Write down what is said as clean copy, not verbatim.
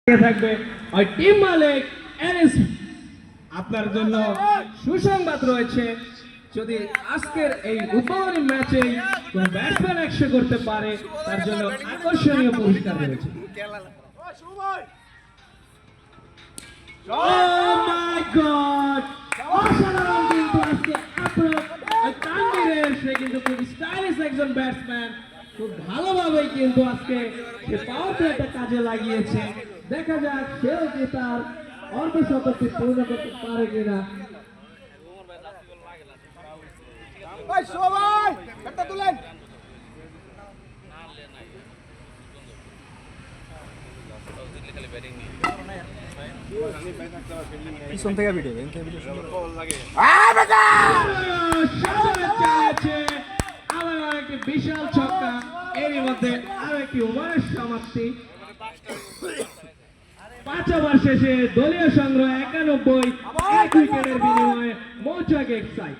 থাকবে ওই টিম মালিক এনএস। আপনার জন্য সুসংবাদ রয়েছে, যদি আজকের এই উদ্বোধনী ম্যাচে কোন ব্যাটসম্যান 100 করতে পারে তার জন্য আকর্ষণীয় পুরস্কার রয়েছে। Oh my God! অসাধারণ কিন্তু আজকে তানভীরের, সে কিন্তু খুব স্টাইলিশ একজন ব্যাটসম্যান, খুব ভালোভাবেই কিন্তু আজকে সে পাওয়ার প্লেটা কাজে লাগিয়েছে। দেখা যাক সেও কি তার অর্ধশতকটি পূর্ণ করতে পারে কিনা। পিছন থেকে ভিডিও বিশাল ছক্কা, এরই মধ্যে আরো একটি ওভারের সমাপ্তি। 5 ওভার শেষে দলীয় সংগ্রহ 91, 1 উইকেটের বিনিময়ে মৌচাক এক্সাইট।